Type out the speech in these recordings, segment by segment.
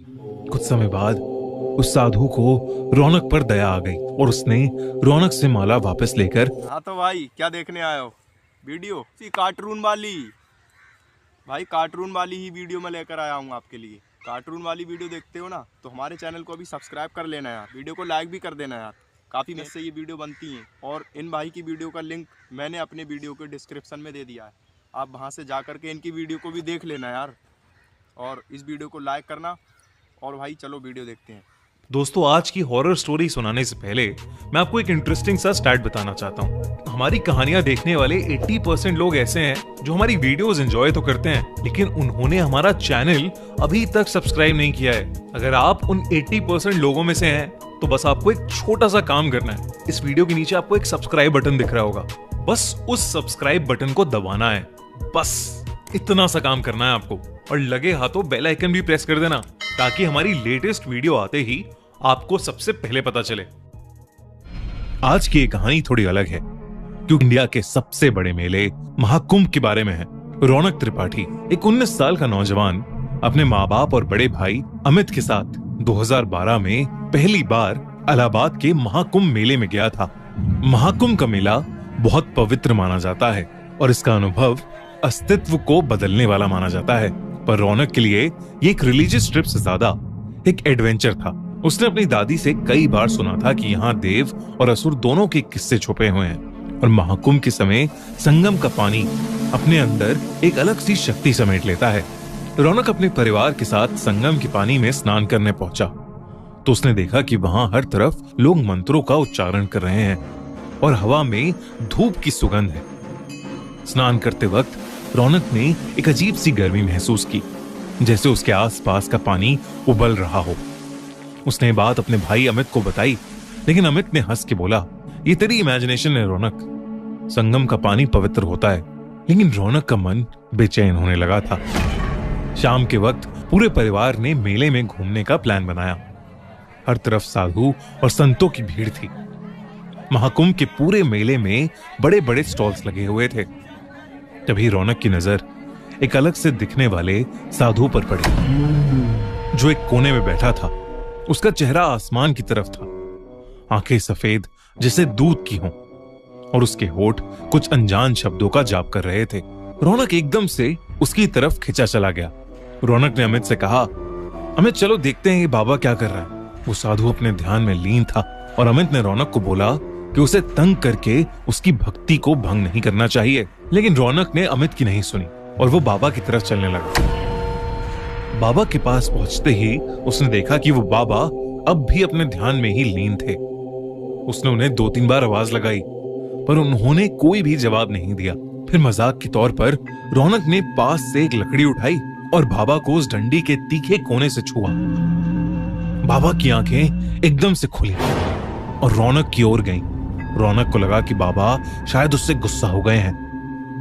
कुछ समय बाद उस साधु को रौनक पर दया आ गई और उसने रौनक से माला वापस लेकर। हाँ तो भाई क्या देखने आए हो? वीडियो कार्टून वाली। भाई कार्टून वाली ही वीडियो मैं लेकर आया हूँ आपके लिए। कार्टून वाली वीडियो देखते हो ना, तो हमारे चैनल को अभी सब्सक्राइब कर लेना यार, वीडियो को लाइक भी कर देना यार। काफ़ी मेहनत से ये वीडियो बनती हैं और इन भाई की वीडियो का लिंक मैंने अपने वीडियो के डिस्क्रिप्शन में दे दिया है। आप वहाँ से जा करके इनकी वीडियो को भी देख लेना यार, और इस वीडियो को लाइक करना। और भाई चलो वीडियो देखते हैं। दोस्तों, आज की हॉरर स्टोरी सुनाने से पहले मैं आपको एक इंटरेस्टिंग सा स्टैट बताना चाहता हूँ। हमारी कहानियां देखने वाले 80% लोग ऐसे हैं जो हमारी वीडियोस एंजॉय तो करते हैं, लेकिन उन्होंने हमारा चैनल अभी तक सब्सक्राइब नहीं किया है। अगर आप उन 80% लोगों में से हैं, तो बस आपको एक छोटा सा काम करना है। इस वीडियो के नीचे आपको एक सब्सक्राइब बटन दिख रहा होगा, बस उस सब्सक्राइब बटन को दबाना है। बस इतना सा काम करना है आपको, और लगे हाथों बेल आइकन भी प्रेस कर देना, ताकि हमारी लेटेस्ट वीडियो आते ही आपको सबसे पहले पता चले। आज की ये कहानी थोड़ी अलग है, क्योंकि इंडिया के सबसे बड़े मेले महाकुंभ के बारे में है। रौनक त्रिपाठी, एक 19 साल का नौजवान, अपने माँ बाप और बड़े भाई अमित के साथ 2012 में पहली बार इलाहाबाद के महाकुंभ मेले में गया था। महाकुंभ का मेला बहुत पवित्र माना जाता है और इसका अनुभव अस्तित्व को बदलने वाला माना जाता है। पर रौनक के लिए ये एक रिलीजियस ट्रिप से ज्यादा एक एडवेंचर था। उसने अपनी दादी से कई बार सुना था कि यहाँ देव और असुर दोनों के किस्से छुपे हुए हैं, और महाकुंभ के समय संगम का पानी अपने अंदर एक अलग सी शक्ति समेट लेता है। रौनक अपने परिवार के साथ संगम के पानी में स्नान करने पहुंचा, तो उसने देखा कि वहां हर तरफ लोग मंत्रों का उच्चारण कर रहे हैं और हवा में धूप की सुगंध है। स्नान करते वक्त रौनक ने एक अजीब सी गर्मी महसूस की, जैसे उसके आसपास का पानी उबल रहा हो। उसने ये बात अपने भाई अमित को बताई, लेकिन अमित ने हंस के बोला, ये तेरी इमेजिनेशन है रौनक, संगम का पानी पवित्र होता है। लेकिन रौनक का मन बेचैन होने लगा था। शाम के वक्त पूरे परिवार ने मेले में घूमने का प्लान बनाया। हर तरफ साधु और संतों की भीड़ थी। महाकुंभ के पूरे मेले में बड़े बड़े स्टॉल्स लगे हुए थे। तभी रौनक की नजर एक अलग से दिखने वाले साधु पर पड़ी, जो एक कोने में बैठा था। उसका चेहरा आसमान की तरफ था, आंखें सफेद जैसे दूध की हों, और उसके होठ कुछ अनजान शब्दों का जाप कर रहे थे। रौनक एकदम से उसकी तरफ खिंचा चला गया। रौनक ने अमित से कहा, अमित चलो देखते हैं ये बाबा क्या कर रहा है। वो साधु अपने ध्यान में लीन था, और अमित ने रौनक को बोला कि उसे तंग करके उसकी भक्ति को भंग नहीं करना चाहिए। लेकिन रौनक ने अमित की नहीं सुनी और वो बाबा की तरफ चलने लगा। बाबा के पास पहुंचते ही उसने देखा कि वो बाबा अब भी अपने ध्यान में ही लीन थे। उसने उन्हें 2-3 बार आवाज लगाई, पर उन्होंने कोई भी जवाब नहीं दिया। फिर मजाक के तौर पर रौनक ने पास से एक लकड़ी उठाई और बाबा को उस डंडी के तीखे कोने से छुआ। बाबा की आंखें एकदम से खुली और रौनक की ओर गईं। रौनक को लगा कि बाबा शायद उससे गुस्सा हो गए हैं,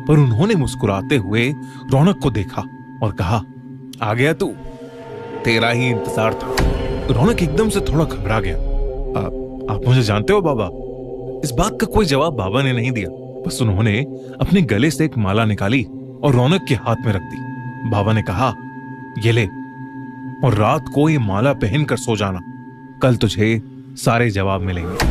पर उन्होंने मुस्कुराते हुए रौनक को देखा और कहा, आ गया तू, तेरा ही इंतजार था। रौनक एकदम से थोड़ा घबरा गया। आप मुझे जानते हो बाबा? इस बात का कोई जवाब बाबा ने नहीं दिया। बस उन्होंने अपने गले से एक माला निकाली और रौनक के हाथ में रख दी। बाबा ने कहा, ये ले, और रात को ये माला पहनकर सो जाना, कल तुझे सारे जवाब मिलेंगे।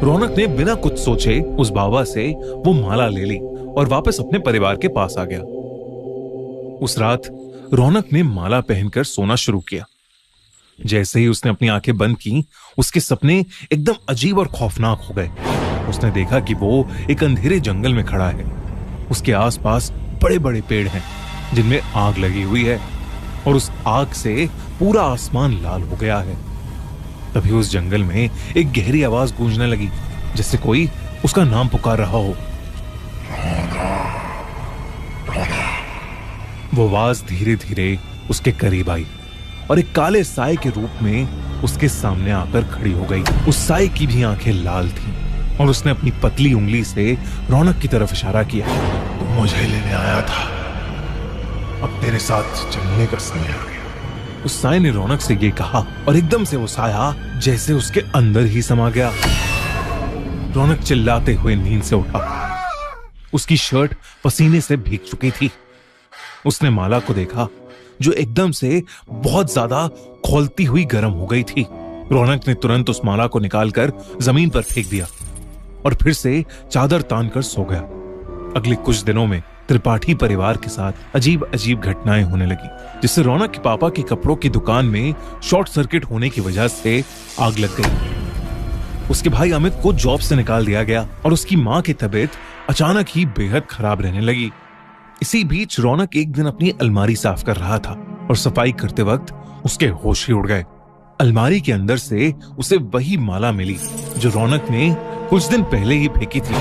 रौनक ने बिना कुछ सोचे उस बाबा से वो माला ले ली और वापस अपने परिवार के पास आ गया। उस रात रौनक ने माला पहनकर सोना शुरू किया। जैसे ही उसने अपनी आंखें बंद की, उसके सपने एकदम अजीब और खौफनाक हो गए। उसने देखा कि वो एक अंधेरे जंगल में खड़ा है। उसके आसपास बड़े बड़े पेड़ हैं जिनमें आग लगी हुई है, और उस आग से पूरा आसमान लाल हो गया है। तभी उस जंगल में एक गहरी आवाज गूंजने लगी, जैसे कोई उसका नाम पुकार रहा हो। वो आवाज धीरे धीरे उसके करीब आई और एक काले साए के रूप में उसके सामने आकर खड़ी हो गई। उस साए की भी आंखें लाल थीं और उसने अपनी पतली उंगली से रौनक की तरफ इशारा किया। तू मुझे लेने आया था, अब तेरे साथ चलने का समय आ गया। उस साए ने रौनक से ये कहा और एकदम से वो साया जैसे उसके अंदर ही समा गया। रौनक चिल्लाते हुए नींद से उठा। उसकी शर्ट पसीने से भीग चुकी थी। उसने माला को देखा जो एकदम से बहुत ज्यादा खौलती हुई गर्म हो गई थी। रौनक ने तुरंत उस माला को निकालकर जमीन पर फेंक दिया और फिर से चादर तानकर सो गया। अगले कुछ दिनों में त्रिपाठी परिवार के साथ अजीब अजीब घटनाएं होने लगी, जिससे रौनक के पापा की कपड़ों की दुकान में शॉर्ट सर्किट होने की वजह से आग लग गई। उसके भाई अमित को जॉब से निकाल दिया गया और उसकी मां की तबीयत अचानक ही बेहद खराब रहने लगी। इसी बीच रौनक एक दिन अपनी अलमारी साफ कर रहा था और सफाई करते वक्त उसके होश ही उड़ गए। अलमारी के अंदर से उसे वही माला मिली जो रौनक ने कुछ दिन पहले ही फेंकी थी।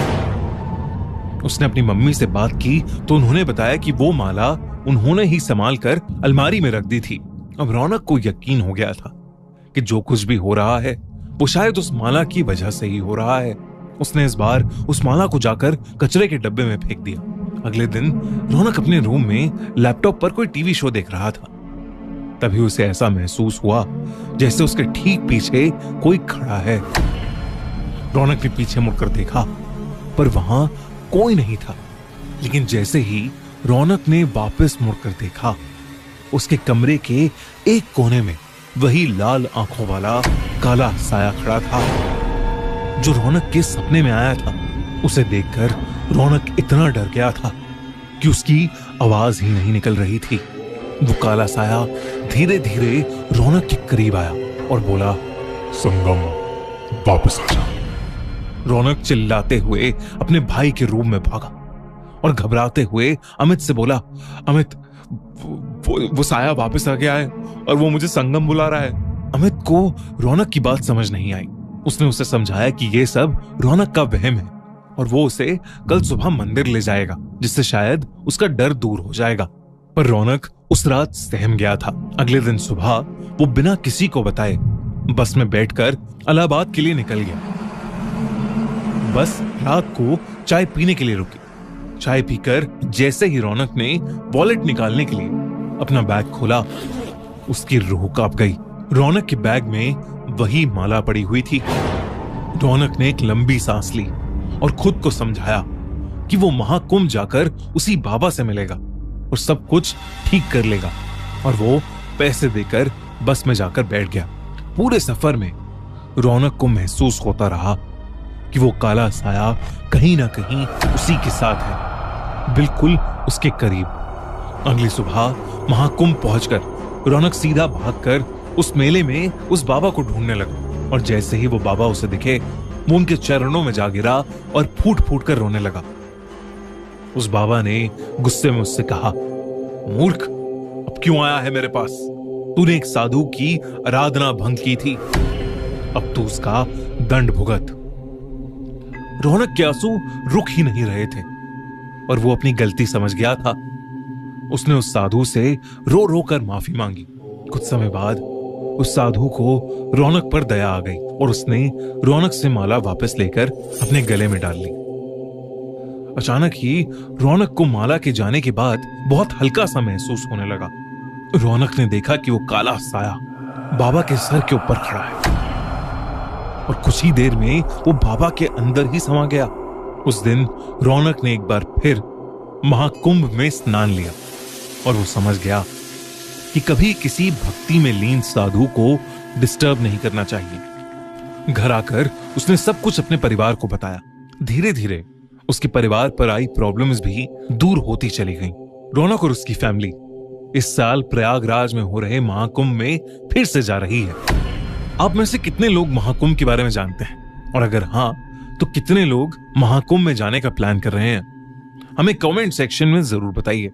उसने अपनी मम्मी से बात की तो उन्होंने बताया कि वो माला उन्होंने ही संभाल कर अलमारी में रख दी थी। अब रौनक को यकीन हो गया था कि जो कुछ भी हो रहा है वो शायद उस माला की वजह से ही हो रहा है। उसने इस बार उस माला को जाकर कचरे के डब्बे में फेंक दिया। अगले दिन रौनक अपने रूम में लैपटॉप पर कोई टीवी शो देख रहा था। तभी उसे ऐसा महसूस हुआ जैसे उसके ठीक पीछे कोई खड़ा है। रौनक ने पीछे मुड़कर देखा पर वहां कोई नहीं था, लेकिन जैसे ही रौनक ने वापस मुड़कर देखा, उसके कमरे के एक कोने में वही लाल आंखों वाला काला साया खड़ा था जो रौनक के सपने में आया था। उसे देखकर रौनक इतना डर गया था कि उसकी आवाज ही नहीं निकल रही थी। वो काला साया धीरे धीरे रौनक के करीब आया और बोला, संगम, वापस आ जा। रौनक चिल्लाते हुए अपने भाई के रूम में भागा और घबराते हुए अमित से बोला, अमित, वो साया वापस आ गया है और वो मुझे संगम बुला रहा है। अमित को रौनक की बात समझ नहीं आई। उसने उसे समझाया कि ये सब रौनक का वहम है और वो उसे कल सुबह मंदिर ले जाएगा, जिससे शायद उसका डर दूर हो जाएगा। पर रौनक उस रात सहम गया था। अगले दिन सुबह वो बिना किसी को बताए बस में बैठकर इलाहाबाद के लिए निकल गया। बस रात को चाय पीने के लिए रुकी। चाय पीकर जैसे ही रौनक ने वॉलेट निकालने के लिए अपना बैग खोला, उसकी रूह कांप गई। रौनक के बैग में वही माला पड़ी हुई थी। रौनक ने एक लंबी सांस ली और खुद को समझाया कि वो महाकुंभ जाकर उसी बाबा से मिलेगा और सब कुछ ठीक कर लेगा, और वो पैसे देकर बस में जाकर बैठ गया। पूरे सफर में रौनक को महसूस होता रहा कि वो काला साया कहीं ना कहीं उसी के साथ है, बिल्कुल उसके करीब। अगली सुबह महाकुंभ पहुंचकर रौनक सीधा भागकर उस मेले में उस बाबा को ढूंढने लगा, और जैसे ही वो बाबा उसे दिखे, वो उनके चरणों में जा गिरा और फूट फूट कर रोने लगा। उस बाबा ने गुस्से में उससे कहा, मूर्ख, अब क्यों आया है मेरे पास? तूने एक साधु की आराधना भंग की थी, अब तू उसका दंड भुगत। रौनक के आंसू रुक ही नहीं रहे थे और वो अपनी गलती समझ गया था। उसने उस साधु से रो रो कर माफी मांगी। कुछ समय बाद उस साधु को रौनक पर दया आ गई और उसने रौनक से माला वापस लेकर अपने गले में डाल ली। अचानक ही रौनक को माला के जाने के बाद बहुत हल्का सा महसूस होने लगा। रौनक ने देखा कि वो काला साया बाबा के सर के ऊपर खड़ा है और कुछ ही देर में वो बाबा के अंदर ही समा गया। उस दिन रौनक ने एक बार फिर महाकुंभ में स्नान लिया और वो समझ गया कि कभी किसी भक्ति में लीन साधु को डिस्टर्ब नहीं करना चाहिए। घर आकर उसने सब कुछ अपने परिवार को बताया। धीरे धीरे उसके परिवार पर आई प्रॉब्लम्स भी दूर होती चली गईं। रौनक और उसकी फैमिली इस साल प्रयागराज में हो रहे महाकुंभ में फिर से जा रही है। आप में से कितने लोग महाकुंभ के बारे में जानते हैं, और अगर हाँ तो कितने लोग महाकुंभ में जाने का प्लान कर रहे हैं? हमें कमेंट सेक्शन में जरूर बताइए।